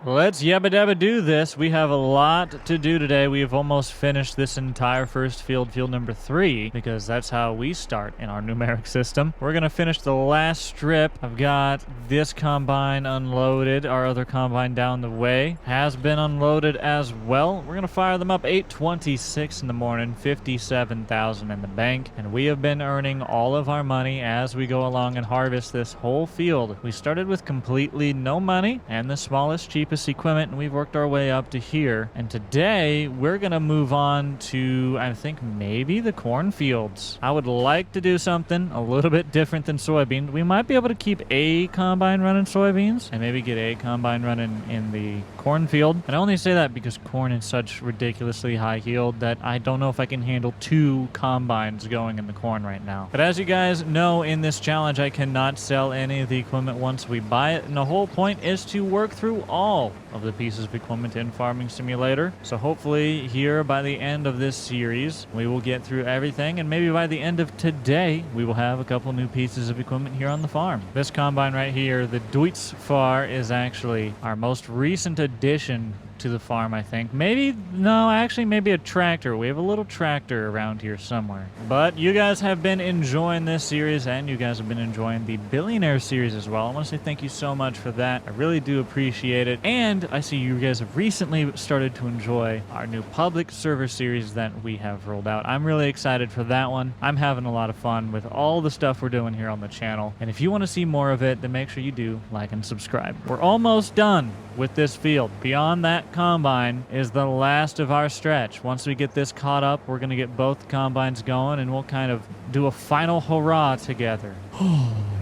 Let's yabba dabba do this. We have a lot to do today. We have almost finished this entire first field number 3, because that's how we start in our numeric system. We're gonna finish the last strip. I've got this combine unloaded. Our other combine down the way has been unloaded as well. We're gonna fire them up 8:26 in the morning, 57,000 in the bank, and we have been earning all of our money as we go along and harvest this whole field. We started with completely no money and the smallest, cheapest equipment, and we've worked our way up to here. And today we're gonna move on to, I think, maybe the cornfields. I would like to do something a little bit different than soybean. We might be able to keep a combine running soybeans and maybe get a combine running in the cornfield. And I only say that because corn is such ridiculously high yield that I don't know if I can handle 2 combines going in the corn right now. But as you guys know, in this challenge I cannot sell any of the equipment once we buy it, and the whole point is to work through all of the pieces of equipment in Farming Simulator. So hopefully here by the end of this series we will get through everything, and maybe by the end of today we will have a couple new pieces of equipment here on the farm. This combine right here, the Detour, is actually our most recent addition to the farm, I think. Maybe a tractor. We have a little tractor around here somewhere. But you guys have been enjoying this series, and you guys have been enjoying the Billionaire series as well. I want to say thank you so much for that. I really do appreciate it. And I see you guys have recently started to enjoy our new public server series that we have rolled out. I'm really excited for that one. I'm having a lot of fun with all the stuff we're doing here on the channel. And if you want to see more of it, then make sure you do like and subscribe. We're almost done with this field. Beyond that combine is the last of our stretch. Once we get this caught up, we're going to get both combines going, and we'll kind of do a final hurrah together.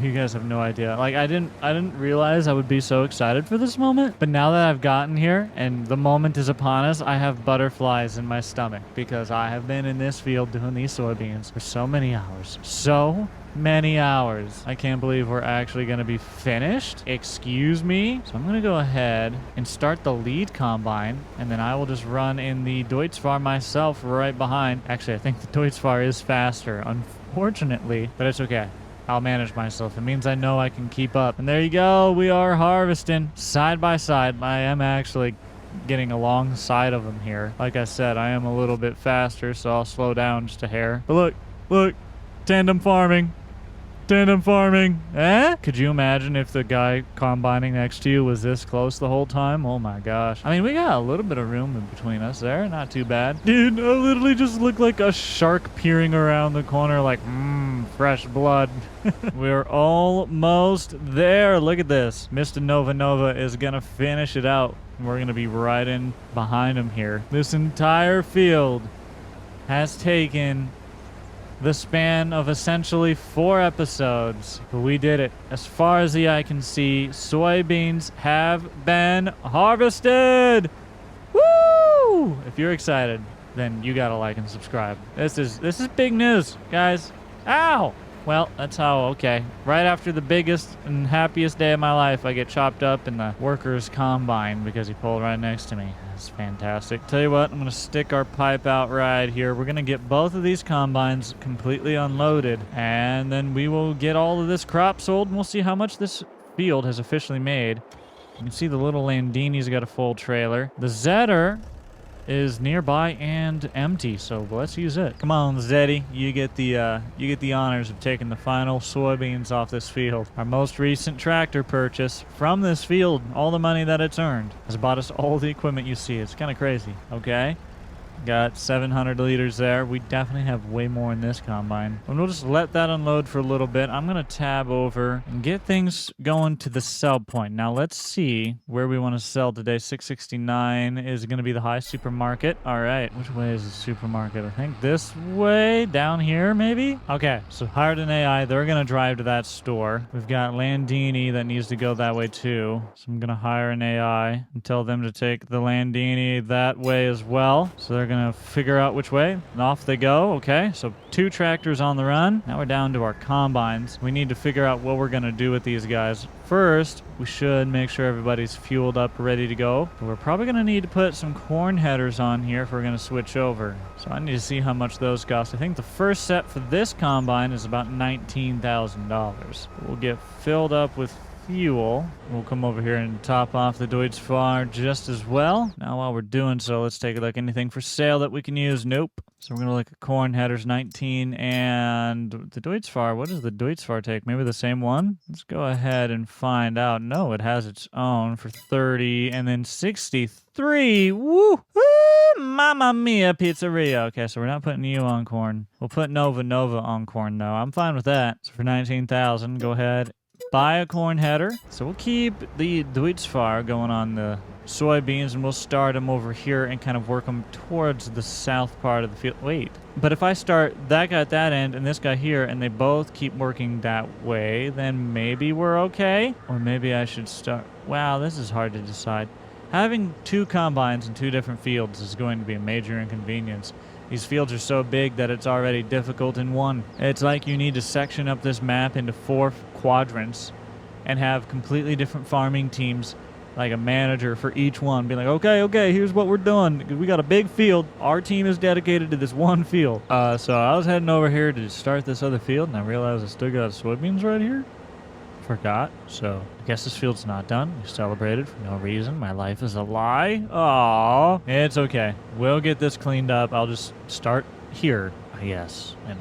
You guys have no idea. Like, I didn't realize I would be so excited for this moment, but now that I've gotten here and the moment is upon us, I have butterflies in my stomach because I have been in this field doing these soybeans for so many hours. So many hours. I can't believe we're actually going to be finished. Excuse me. So I'm going to go ahead and start the lead combine, and then I will just run in the Deutzfahr myself right behind. Actually, I think the Deutzfahr is faster, unfortunately, but it's okay. I'll manage myself. It means I know I can keep up. And there you go. We are harvesting side by side. I am actually getting alongside of them here. Like I said, I am a little bit faster, so I'll slow down just a hair. But look, tandem farming. Tandem farming. Eh? Could you imagine if the guy combining next to you was this close the whole time? Oh my gosh. I mean, we got a little bit of room in between us there. Not too bad. Dude, I literally just look like a shark peering around the corner like, fresh blood. We're almost there. Look at this. Mr. Nova is gonna finish it out. We're gonna be right in behind him here. This entire field has taken the span of essentially 4 episodes. But we did it. As far as the eye can see, soybeans have been harvested! Woo! If you're excited, then you gotta like and subscribe. This is big news, guys. Ow! Well, that's how, okay. Right after the biggest and happiest day of my life, I get chopped up in the workers' combine because he pulled right next to me. That's fantastic. Tell you what, I'm going to stick our pipe out right here. We're going to get both of these combines completely unloaded, and then we will get all of this crop sold, and we'll see how much this field has officially made. You can see the little Landini's got a full trailer. The Zetter is nearby and empty, so let's use it. Come on, Zeddy, you get the honors of taking the final soybeans off this field. Our most recent tractor purchase from this field, all the money that it's earned, has bought us all the equipment you see. It's kind of crazy. Okay, got 700 liters there. We definitely have way more in this combine. And we'll just let that unload for a little bit. I'm going to tab over and get things going to the sell point. Now let's see where we want to sell today. 669 is going to be the high supermarket. All right, which way is the supermarket? I think this way, down here maybe? Okay, so hired an AI. They're going to drive to that store. We've got Landini that needs to go that way too. So I'm going to hire an AI and tell them to take the Landini that way as well. So they're gonna figure out which way, and off they go. Okay, so 2 tractors on the run. Now we're down to our combines. We need to figure out what we're gonna do with these guys. First, we should make sure everybody's fueled up, ready to go. But we're probably gonna need to put some corn headers on here if we're gonna switch over. So I need to see how much those cost. I think the first set for this combine is about $19,000. We'll get filled up with fuel. We'll come over here and top off the Deutz just as well. Now while we're doing so, let's take a look. Anything for sale that we can use? Nope. So we're going to look at corn headers 19 and the Deutz. What does the Deutz take? Maybe the same one? Let's go ahead and find out. No, it has its own for 30 and then 63. Woo! Woo! Mamma mia pizzeria. Okay, so we're not putting you on corn. We'll put Nova on corn though. I'm fine with that. So for 19,000, go ahead. Buy a corn header. So we'll keep the Deutz going on the soybeans, and we'll start them over here and kind of work them towards the south part of the field. Wait, but if I start that guy at that end and this guy here, and they both keep working that way, then maybe we're okay. Or maybe I should start... Wow, this is hard to decide. Having two combines in two different fields is going to be a major inconvenience. These fields are so big that it's already difficult in one. It's like you need to section up this map into 4 quadrants and have completely different farming teams, like a manager for each one. Be like, okay, here's what we're doing. We got a big field. Our team is dedicated to this one field. So I was heading over here to start this other field, and I realized I still got soybeans right here. Forgot. So I guess this field's not done. We celebrated for no reason. My life is a lie. Aww. It's okay. We'll get this cleaned up. I'll just start here, I guess. And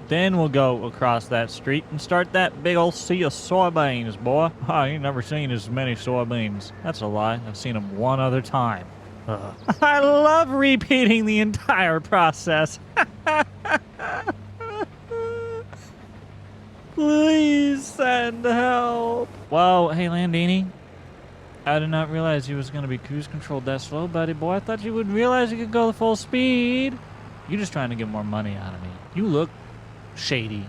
then we'll go across that street and start that big old sea of soybeans, boy. I ain't never seen as many soybeans. That's a lie. I've seen them one other time. I love repeating the entire process. Please send help. Whoa, hey Landini. I did not realize you was going to be cruise controlled that slow, buddy boy. I thought you would realize you could go the full speed. You're just trying to get more money out of me. You look shady,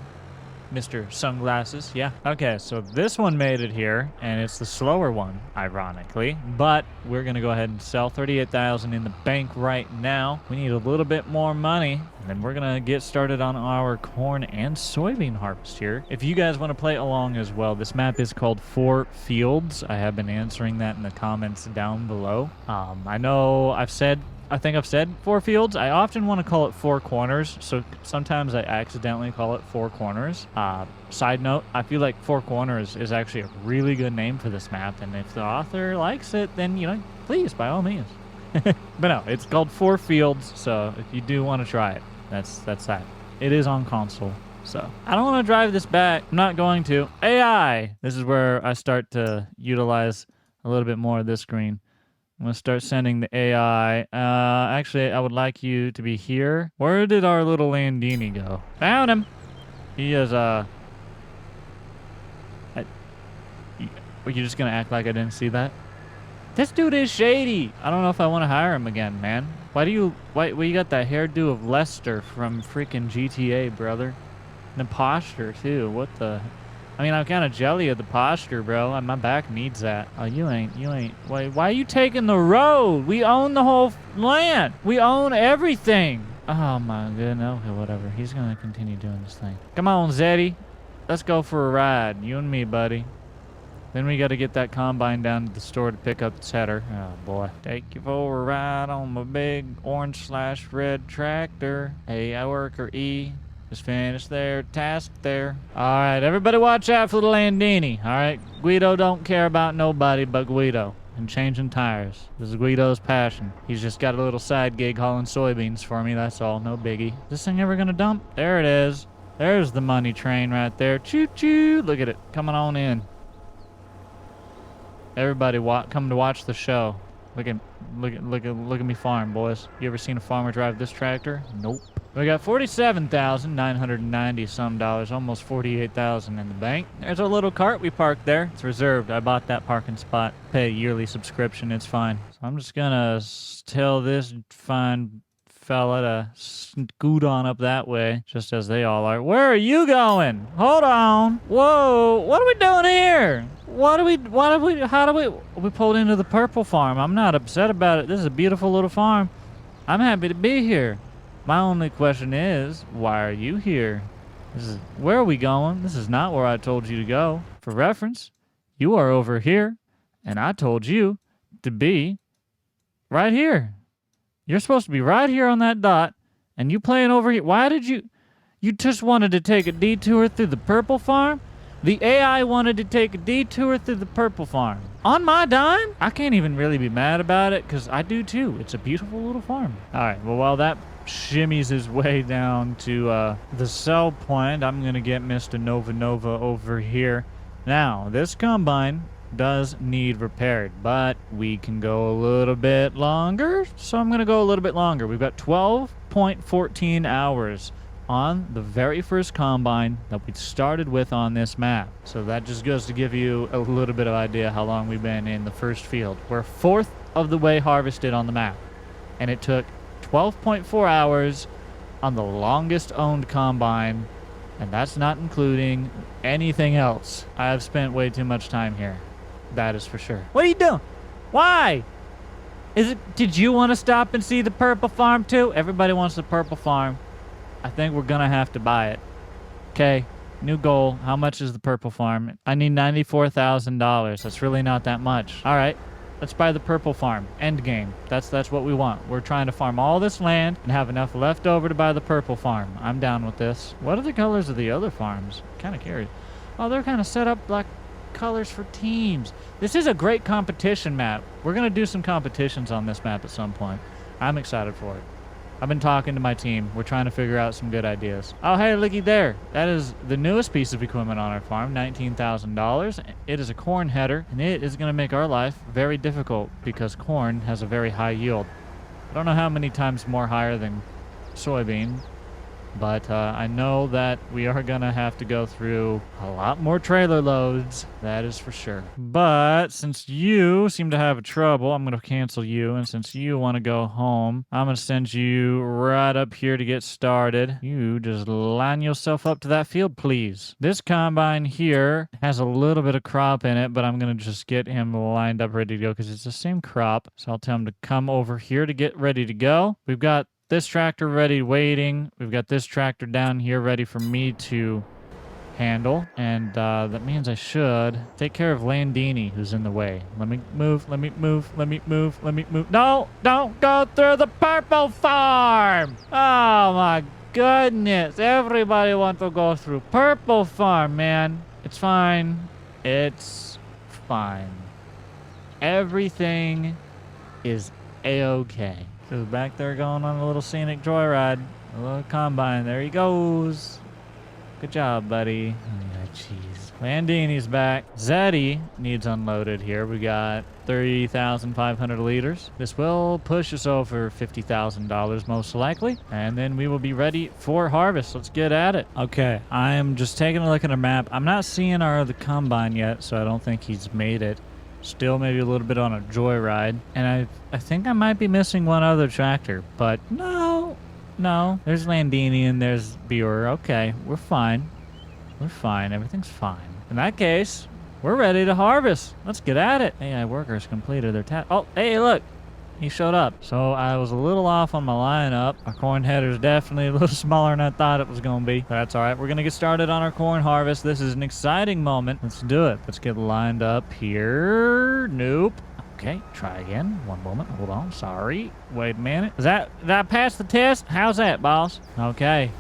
Mr. Sunglasses. Yeah. Okay, so this one made it here, and it's the slower one, ironically. But we're going to go ahead and sell 38,000 in the bank right now. We need a little bit more money, and then we're going to get started on our corn and soybean harvest here. If you guys want to play along as well, this map is called 4 Fields. I have been answering that in the comments down below. I think I've said 4 fields. I often want to call it 4 corners, so sometimes I accidentally call it 4 corners. Side note, I feel like 4 corners is actually a really good name for this map, and if the author likes it, then, please, by all means. But no, it's called 4 fields, so if you do want to try it, that's that. It is on console, so. I don't want to drive this back. I'm not going to. AI! This is where I start to utilize a little bit more of this screen. I'm going to start sending the AI. Actually, I would like you to be here. Where did our little Landini go? Found him. He is, Were you just going to act like I didn't see that? This dude is shady. I don't know if I want to hire him again, man. Why you got that hairdo of Lester from freaking GTA, brother? And the posture, too. What the... I mean, I'm kind of jelly of the posture, bro. My back needs that. Oh, you ain't. Why are you taking the road? We own the whole land. We own everything. Oh, my goodness. Okay, whatever. He's going to continue doing this thing. Come on, Zeddy. Let's go for a ride. You and me, buddy. Then we got to get that combine down to the store to pick up its header. Oh, boy. Take you for a ride on my big orange/red tractor. A, I work, or E. Just finished their task there. All right, everybody watch out for the Landini. All right, Guido don't care about nobody but Guido and changing tires. This is Guido's passion. He's just got a little side gig hauling soybeans for me, that's all, no biggie. Is this thing ever gonna dump? There it is. There's the money train right there. Choo-choo, look at it, coming on in. Everybody come to watch the show. Look at me farm, boys. You ever seen a farmer drive this tractor? Nope. We got $47,990 some dollars, almost $48,000 in the bank. There's a little cart we parked there. It's reserved. I bought that parking spot. Pay a yearly subscription. It's fine. So I'm just gonna tell this fine fella to scoot on up that way, just as they all are. Where are you going? Hold on. Whoa, what are we doing here? We pulled into the purple farm. I'm not upset about it. This is a beautiful little farm. I'm happy to be here. My only question is, why are you here? Where are we going? This is not where I told you to go. For reference, you are over here, and I told you to be right here. You're supposed to be right here on that dot, and you playing over here. Why did you just wanted to take a detour through the purple farm? The AI wanted to take a detour through the purple farm. On my dime? I can't even really be mad about it because I do too. It's a beautiful little farm. All right, well, while that shimmies his way down to the sell point, I'm going to get Mr. Nova over here. Now, this combine does need repaired, but we can go a little bit longer, so I'm going to go a little bit longer. We've got 12.14 hours on the very first combine that we started with on this map. So that just goes to give you a little bit of idea how long we've been in the first field. We're 1/4 of the way harvested on the map, and it took 12.4 hours on the longest owned combine, and that's not including anything else. I have spent way too much time here. That is for sure. What are you doing? Why? Did you want to stop and see the purple farm too? Everybody wants the purple farm. I think we're gonna have to buy it. Okay, new goal. How much is the purple farm? I need $94,000. That's really not that much. All right, let's buy the purple farm. End game. That's what we want. We're trying to farm all this land and have enough left over to buy the purple farm. I'm down with this. What are the colors of the other farms? Kind of curious. Oh, they're kind of set up like colors for teams. This is a great competition map. We're gonna do some competitions on this map at some point. I'm excited for it. I've been talking to my team. We're trying to figure out some good ideas. Oh, hey, looky there. That is the newest piece of equipment on our farm, $19,000. It is a corn header, and it is going to make our life very difficult because corn has a very high yield. I don't know how many times more higher than soybean, but I know that we are going to have to go through a lot more trailer loads. That is for sure. But since you seem to have trouble, I'm going to cancel you. And since you want to go home, I'm going to send you right up here to get started. You just line yourself up to that field, please. This combine here has a little bit of crop in it, but I'm going to just get him lined up ready to go because it's the same crop. So I'll tell him to come over here to get ready to go. We've got this tractor ready waiting. We've got this tractor down here ready for me to handle. And that means I should take care of Landini, who's in the way. Let me move, let me move, let me move, let me move. No, don't go through the purple farm. Oh my goodness. Everybody wants to go through purple farm, man. It's fine. It's fine. Everything is a-okay. So back there going on a little scenic joyride. A little combine. There he goes. Good job, buddy. Oh, jeez. Landini's back. Zeddy needs unloaded here. We got 3,500 liters. This will push us over $50,000 most likely. And then we will be ready for harvest. Let's get at it. Okay, I am just taking a look at our map. I'm not seeing our other combine yet, so I don't think he's made it. Still maybe a little bit on a joyride. And I think I might be missing one other tractor, but no. There's Landini and there's Buer. Okay, we're fine. We're fine. Everything's fine. In that case, we're ready to harvest. Let's get at it. AI workers completed their task. Oh, hey, look. He showed up. So I was a little off on my lineup. Our corn header's definitely a little smaller than I thought it was going to be. That's all right. We're going to get started on our corn harvest. This is an exciting moment. Let's do it. Let's get lined up here. Nope. Okay, try again. One moment. Hold on. Sorry. Wait a minute. Did I pass the test? How's that, boss? Okay.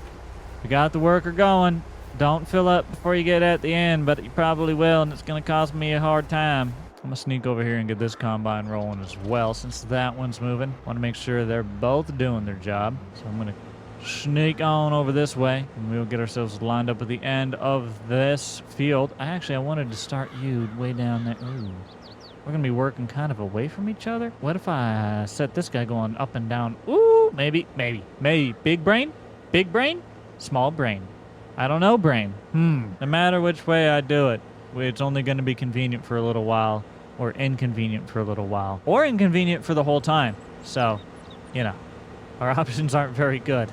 We got the worker going. Don't fill up before you get at the end, but you probably will, and it's going to cost me a hard time. I'm going to sneak over here and get this combine rolling as well since that one's moving. Want to make sure they're both doing their job. So I'm going to sneak on over this way and we'll get ourselves lined up at the end of this field. I wanted to start you way down there. Ooh. We're going to be working kind of away from each other. What if I set this guy going up and down? Ooh, maybe. Big brain? Big brain? Small brain. I don't know, brain. No matter which way I do it, it's only going to be convenient for a little while, or inconvenient for a little while, or inconvenient for the whole time. So, you know, our options aren't very good.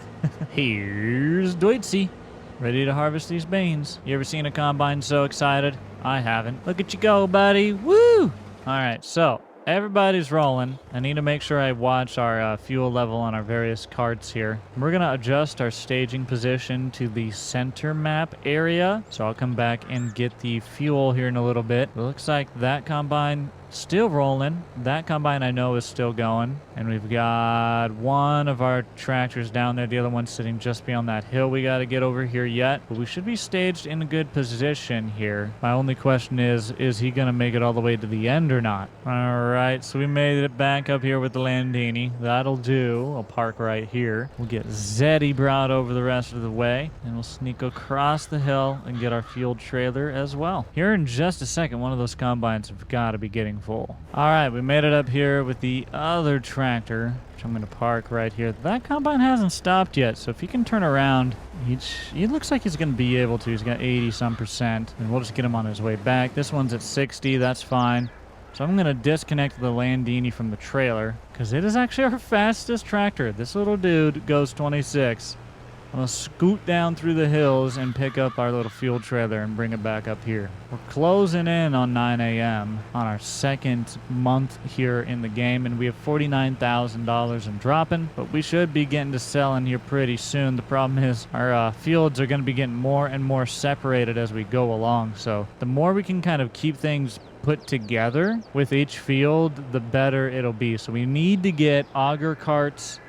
Here's Deutsche, ready to harvest these beans. You ever seen a combine so excited? I haven't. Look at you go, buddy. Woo! All right, so everybody's rolling. I need to make sure I watch our fuel level on our various carts here. We're going to adjust our staging position to the center map area. So I'll come back and get the fuel here in a little bit. It looks like that combine still rolling. That combine I know is still going. And we've got one of our tractors down there. The other one's sitting just beyond that hill we got to get over here yet. But we should be staged in a good position here. My only question is he going to make it all the way to the end or not? All right, so we made it back up here with the Landini. That'll do. I'll park right here. We'll get Zeddy brought over the rest of the way. And we'll sneak across the hill and get our field trailer as well. Here in just a second, one of those combines have got to be getting full. All right, we made it up here with the other tractor, which I'm going to park right here. That combine hasn't stopped yet, so if he can turn around, he looks like he's going to be able to. He's got 80-some%, and we'll just get him on his way back. This one's at 60. That's fine. So I'm going to disconnect the Landini from the trailer because it is actually our fastest tractor. This little dude goes 26. I'm going to scoot down through the hills and pick up our little field trailer and bring it back up here. We're closing in on 9 a.m. on our second month here in the game, and we have $49,000 and dropping, but we should be getting to selling here pretty soon. The problem is our fields are going to be getting more and more separated as we go along, so the more we can kind of keep things put together with each field, the better it'll be. So we need to get auger carts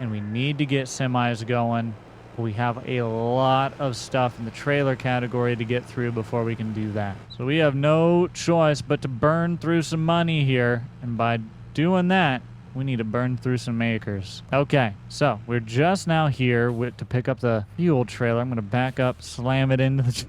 and we need to get semis going. We have a lot of stuff in the trailer category to get through before we can do that. So we have no choice but to burn through some money here. And by doing that, we need to burn through some acres. Okay, so we're just now here to pick up the fuel trailer. I'm going to back up, slam it into the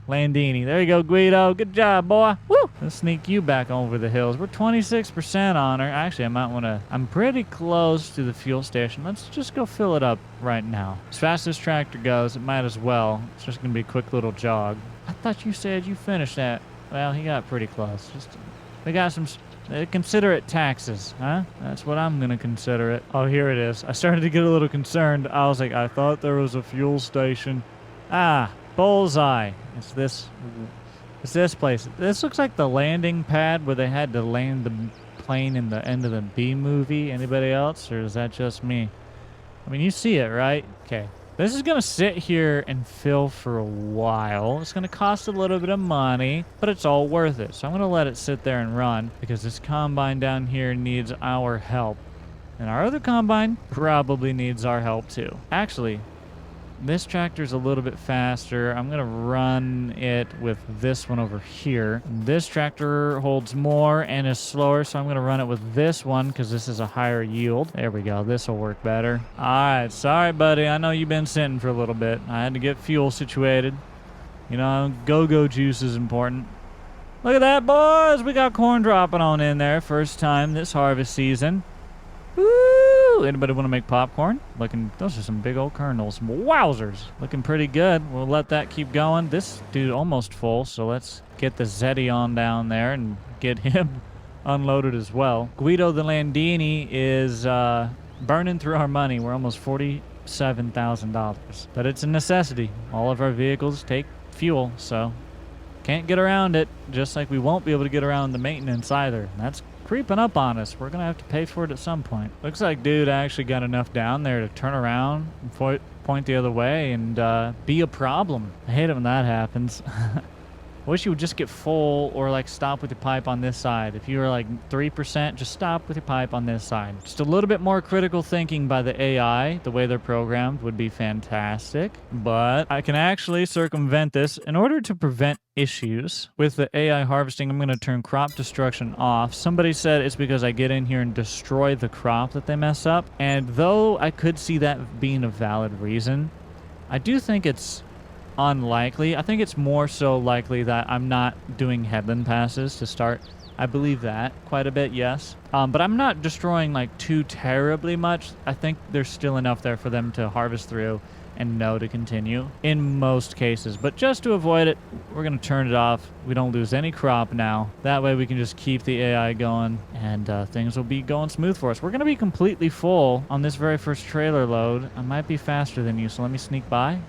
Landini. There you go, Guido. Good job, boy. Woo! Let's sneak you back over the hills. We're 26% on her. Actually, I might want to... I'm pretty close to the fuel station. Let's just go fill it up right now. As fast as tractor goes, it might as well. It's just going to be a quick little jog. I thought you said you finished that. Well, he got pretty close. They got some... Consider it taxes, huh? That's what I'm going to consider it. Oh, here it is. I started to get a little concerned. I was like, I thought there was a fuel station. Ah, bullseye. It's this place. This looks like the landing pad where they had to land the plane in the end of the B movie. Anybody else, or is that just me? I mean, you see it, right? Okay. This is going to sit here and fill for a while. It's going to cost a little bit of money, but it's all worth it. So I'm going to let it sit there and run because this combine down here needs our help. And our other combine probably needs our help too. Actually, this tractor's a little bit faster. I'm going to run it with this one over here. This tractor holds more and is slower, so I'm going to run it with this one because this is a higher yield. There we go. This will work better. All right. Sorry, buddy. I know you've been sitting for a little bit. I had to get fuel situated. You know, go-go juice is important. Look at that, boys. We got corn dropping on in there. First time this harvest season. Woo! Anybody want to make popcorn? Those are some big old kernels. Wowzers! Looking pretty good. We'll let that keep going. This dude almost full, so let's get the Zeddy on down there and get him unloaded as well. Guido the Landini is burning through our money. We're almost $47,000. But it's a necessity. All of our vehicles take fuel, so can't get around it, just like we won't be able to get around the maintenance either. That's creeping up on us. We're going to have to pay for it at some point. Looks like dude actually got enough down there to turn around and point the other way and be a problem. I hate it when that happens. Wish you would just get full or like stop with your pipe on this side. If you were like 3%, just stop with your pipe on this side. Just a little bit more critical thinking by the AI, the way they're programmed, would be fantastic. But I can actually circumvent this. In order to prevent issues with the AI harvesting, I'm going to turn crop destruction off. Somebody said it's because I get in here and destroy the crop that they mess up. And though I could see that being a valid reason, I do think it's unlikely. I think it's more so likely that I'm not doing headland passes to start. I believe that quite a bit, yes. But I'm not destroying like too terribly much. I think there's still enough there for them to harvest through and know to continue in most cases. But just to avoid it, we're going to turn it off. We don't lose any crop now. That way we can just keep the AI going and things will be going smooth for us. We're going to be completely full on this very first trailer load. I might be faster than you, so let me sneak by.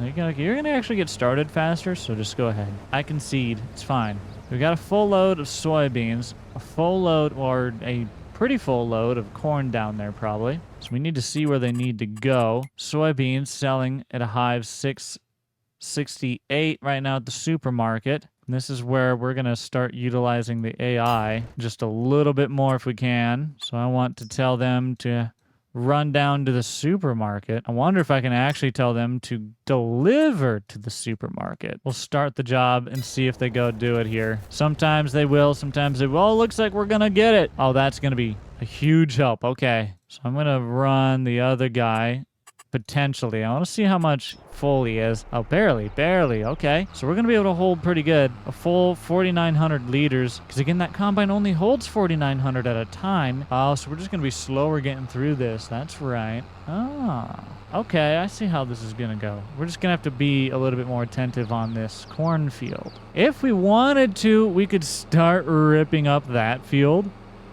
You're going to actually get started faster, so just go ahead. I concede. It's fine. We got a full load of soybeans, a full load, or a pretty full load of corn down there probably. So we need to see where they need to go. Soybeans selling at a high of $6.68 right now at the supermarket. And this is where we're going to start utilizing the AI just a little bit more if we can. So I want to tell them to run down to the supermarket. I wonder if I can actually tell them to deliver to the supermarket. We'll start the job and see if they go do it here. Sometimes they will, sometimes they will. Oh, looks like we're gonna get it. Oh, that's gonna be a huge help. Okay, so I'm gonna run the other guy. Potentially. I want to see how much full he is. Oh, barely. Okay. So we're going to be able to hold pretty good. A full 4,900 liters. Because again, that combine only holds 4,900 at a time. Oh, so we're just going to be slower getting through this. That's right. Ah. Okay, I see how this is going to go. We're just going to have to be a little bit more attentive on this cornfield. If we wanted to, we could start ripping up that field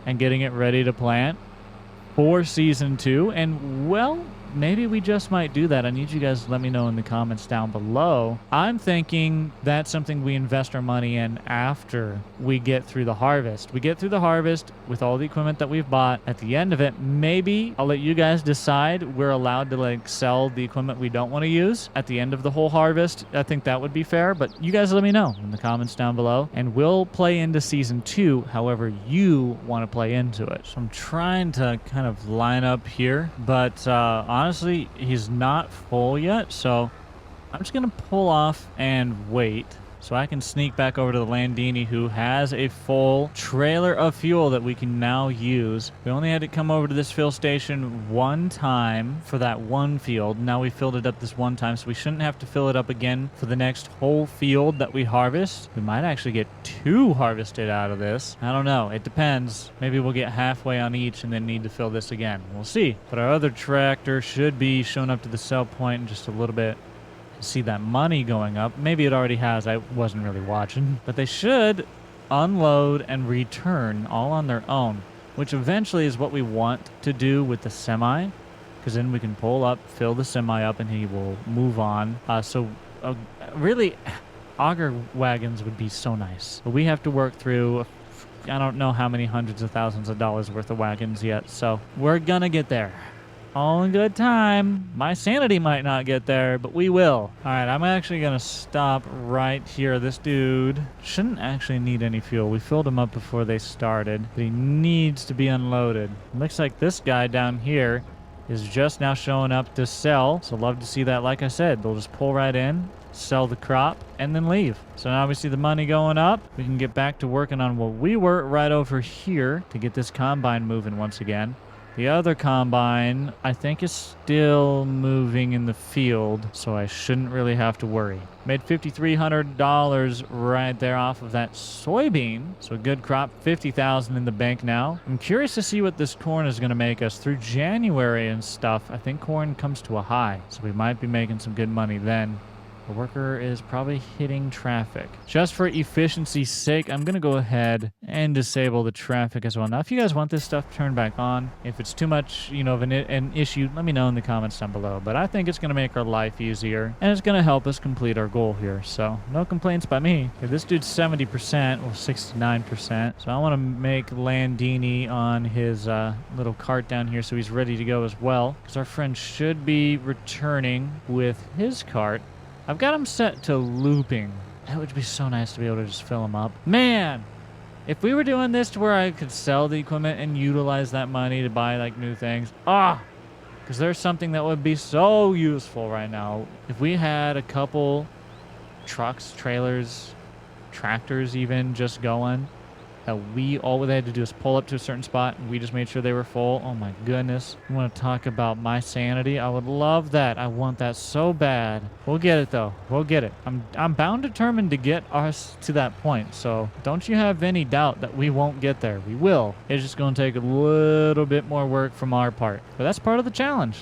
and getting it ready to plant for season 2. And, well, maybe we just might do that. I need you guys to let me know in the comments down below. I'm thinking that's something we invest our money in after we get through the harvest. We get through the harvest with all the equipment that we've bought. At the end of it, maybe I'll let you guys decide. We're allowed to like sell the equipment we don't want to use at the end of the whole harvest. I think that would be fair, but you guys let me know in the comments down below, and we'll play into season 2 however you want to play into it. So I'm trying to kind of line up here, but honestly, he's not full yet, so I'm just going to pull off and wait so I can sneak back over to the Landini, who has a full trailer of fuel that we can now use. We only had to come over to this fill station one time for that one field. Now we filled it up this one time, so we shouldn't have to fill it up again for the next whole field that we harvest. We might actually get 2 harvested out of this. I don't know. It depends. Maybe we'll get halfway on each and then need to fill this again. We'll see. But our other tractor should be showing up to the sell point in just a little bit. See that money going up. Maybe it already has. I wasn't really watching. But they should unload and return all on their own, which eventually is what we want to do with the semi, because then we can pull up, fill the semi up, and he will move on. Really, auger wagons would be so nice. But we have to work through, I don't know how many hundreds of thousands of dollars worth of wagons yet, so we're gonna get there. All in good time. My sanity might not get there, but we will. All right, I'm actually going to stop right here. This dude shouldn't actually need any fuel. We filled him up before they started, but he needs to be unloaded. Looks like this guy down here is just now showing up to sell, so love to see that. Like I said, they'll just pull right in, sell the crop, and then leave. So now we see the money going up. We can get back to working on what we were right over here to get this combine moving once again. The other combine, I think, is still moving in the field, so I shouldn't really have to worry. Made $5,300 right there off of that soybean, so a good crop, $50,000 in the bank now. I'm curious to see what this corn is going to make us through January and stuff. I think corn comes to a high, so we might be making some good money then. The worker is probably hitting traffic. Just for efficiency's sake, I'm going to go ahead and disable the traffic as well. Now, if you guys want this stuff turned back on, if it's too much, of an issue, let me know in the comments down below. But I think it's going to make our life easier, and it's going to help us complete our goal here. So, no complaints by me. Okay, this dude's 70%, or 69%. So I want to make Landini on his little cart down here so he's ready to go as well. Because our friend should be returning with his cart. I've got him set to looping. That would be so nice to be able to just fill him up. Man, if we were doing this to where I could sell the equipment and utilize that money to buy like new things. Because there's something that would be so useful right now. If we had a couple trucks, trailers, tractors even just going, that all they had to do is pull up to a certain spot and we just made sure they were full. Oh my goodness. You want to talk about my sanity? I would love that. I want that so bad. We'll get it though. We'll get it. I'm bound determined to get us to that point. So don't you have any doubt that we won't get there. We will. It's just going to take a little bit more work from our part. But that's part of the challenge.